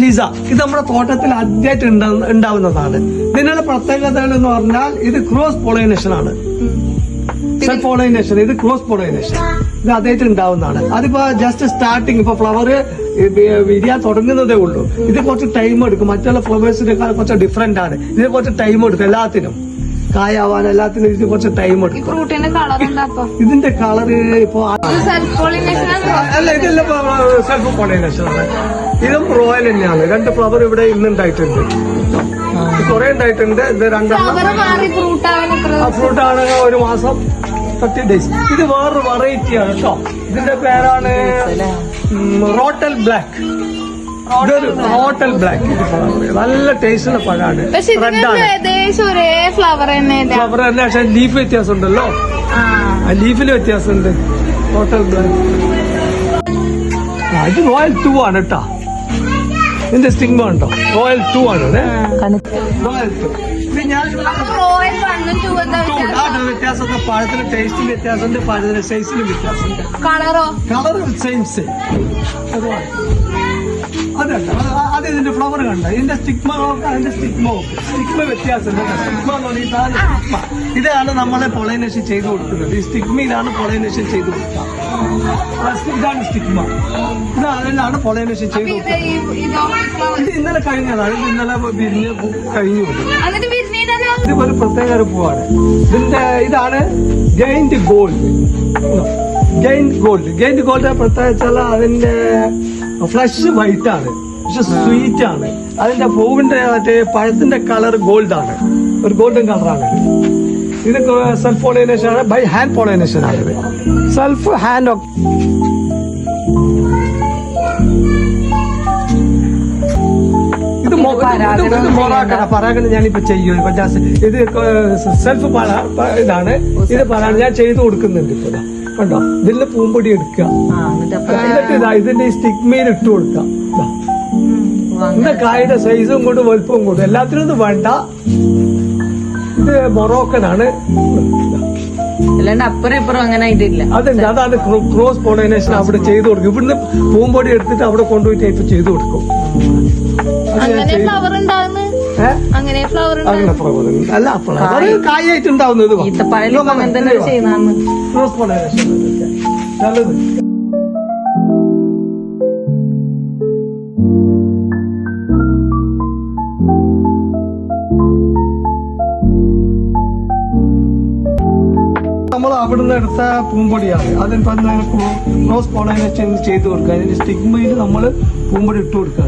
Lisa. ഇത് നമ്മുടെ തോട്ടത്തിൽ ആദ്യമായിട്ട് ഉണ്ടാവുന്നതാണ്. ഇതിനുള്ള പ്രത്യേകതകൾ എന്ന് പറഞ്ഞാൽ ഇത് ക്രോസ് പോളിനേഷൻ ആണ്. സെൽഫ് പോളിനേഷൻ, ഇത് ക്രോസ് പോളിനേഷൻ. ഇത് ആദ്യമായിട്ട് ഉണ്ടാവുന്നതാണ്. അതിപ്പോ ജസ്റ്റ് സ്റ്റാർട്ടിങ്, ഇപ്പൊ ഫ്ലവർ വിരിയാൻ തുടങ്ങുന്നതേ ഉള്ളൂ. ഇത് കുറച്ച് ടൈം എടുക്കും. മറ്റുള്ള ഫ്ലവേഴ്സിനേക്കാൾ കുറച്ച് ഡിഫറെന്റ് ആണ്. ഇതിന് കുറച്ച് ടൈം എടുക്കും. എല്ലാത്തിനും കായാവാൻ എല്ലാത്തിനും ഇത് കുറച്ച് ടൈം എടുക്കും. ഇതിന്റെ കളർ ഇപ്പൊ അല്ല, ഇതല്ല സെൽഫ് പോളിനേഷൻ ആണ്. ഇതും റോയൽ തന്നെയാണ്. 2 ഫ്ലവർ ഇവിടെ ഇന്നുണ്ടായിട്ടുണ്ട്. കുറെ ഉണ്ടായിട്ടുണ്ട്. ഇത് 2 ഫ്രൂട്ട് ആണ്. 1 മാസം 30 days. ഇത് വേറൊരു വെറൈറ്റി ആണ് കേട്ടോ. ഇതിന്റെ പേരാണ് റോട്ടൽ ബ്ലാക്ക്. ഇതൊരു റോട്ടൽ ബ്ലാക്ക്. നല്ല ടേസ്റ്റുള്ള പഴമാണ്. ഫ്ലവർ തന്നെ, പക്ഷെ ലീഫ് വ്യത്യാസം ഉണ്ടല്ലോ. ലീഫില് വ്യത്യാസമുണ്ട്. റോട്ടൽ ബ്ലാക്ക്. ഇത് റോയൽ 2 ആണ് കേട്ടോ. ഇതിന്റെ സ്റ്റിഗ്മ ഉണ്ടോ? റോയൽ 2 ആണ്. റോയൽ 2. വ്യത്യാസമൊക്കെ പഴത്തിന് ടേസ്റ്റിന് വ്യത്യാസമുണ്ട്, പഴത്തിന് സൈസിന് വ്യത്യാസമുണ്ട്. Colour same same. അതല്ല, അത് ഇതിന്റെ ഫ്ലവർ കണ്ട. ഇതിന്റെ സ്റ്റിഗ്മ നോക്കാം. അതിന്റെ സ്റ്റിഗ്മ വ്യത്യാസമുണ്ട്. സ്റ്റിഗ്മ എന്ന് പറഞ്ഞാൽ സ്റ്റിഗ്മ. ഇതാണ് നമ്മളെ പൊളൈനേഷൻ ചെയ്ത് കൊടുക്കുന്നത്. ഈ സ്റ്റിഗ്മയിലാണ് പൊളൈനേഷൻ ചെയ്ത് കൊടുക്കുക. ഇതാണ് സ്റ്റിഗ്മ. ഇതിലാണ് പൊളൈനേഷൻ ചെയ്ത് കൊടുക്കുന്നത്. ഇത് ഇന്നലെ കഴിഞ്ഞതാണ്. ഇത് ഇന്നലെ വിരിഞ്ഞ് കഴിഞ്ഞു. ഇത് ഒരു പ്രത്യേക ഒരു പൂവാണ്. ഇതാണ് ഗെയിൻഡ് ഗോൾഡ്. ഗെയിൻഡ് ഗോൾഡ് പ്രത്യേകിച്ചുള്ള അതിന്റെ ഫ്ലഷ് വൈറ്റ് ആണ്, പക്ഷെ സ്വീറ്റ് ആണ്. അതിന്റെ പൂവിന്റെ മറ്റേ പഴത്തിന്റെ കളർ ഗോൾഡ് ആണ്. ഒരു ഗോൾഡൻ കളറാണ്. ഇത് സെൽഫ് പോളിനേഷൻ ആണ്. ബൈ ഹാൻഡ് പോളിനേഷൻ ആണ്. Self hand. ഇത് പരാഗണം ഞാനിപ്പോ ചെയ്യും. ഇത് സെൽഫ് ഇതാണ്. ഇത് പരാഗണം ഞാൻ ചെയ്ത് കൊടുക്കുന്നുണ്ട് ഇപ്പൊ. കണ്ടോ, ഇതിന്റെ പൂമ്പൊടി എടുക്കുക. എന്നിട്ട് ഇതിന്റെ സ്റ്റിഗ്മയിൽ ഇട്ട് കൊടുക്കാം. ഇതിന്റെ കായുടെ സൈസും കൂടെ വലുപ്പവും കൂടെ എല്ലാത്തിനും ഒന്നും വേണ്ട. ഇത് മൊറോക്കനാണ്. അപ്പുറം ഇപ്പുറം അങ്ങനെ ഇതില്ല. അതുണ്ട്. അതാണ് ക്രോസ് പോളിനേഷൻ അവിടെ ചെയ്ത് കൊടുക്കും. ഇവിടുന്ന് പൂമ്പൊടി എടുത്തിട്ട് അവിടെ കൊണ്ടുപോയിട്ട് ഇപ്പൊ ചെയ്ത് കൊടുക്കും. അങ്ങനെ ഫ്ലവർ അല്ല, ഫ്ലവർ കായായിട്ട് ഉണ്ടാവുന്നത്. ക്രോസ് പോളിനേഷൻ നല്ലത്. നമ്മൾ അവിടുന്ന് എടുത്ത പൂമ്പൊടിയാണ്. അതിനിപ്പോ ക്രോസ് പോളിനേഷൻ ചെയ്ത് കൊടുക്കുക. അതിന്റെ സ്റ്റിഗ്മയിൽ നമ്മൾ പൂമ്പൊടി ഇട്ട് കൊടുക്കുക.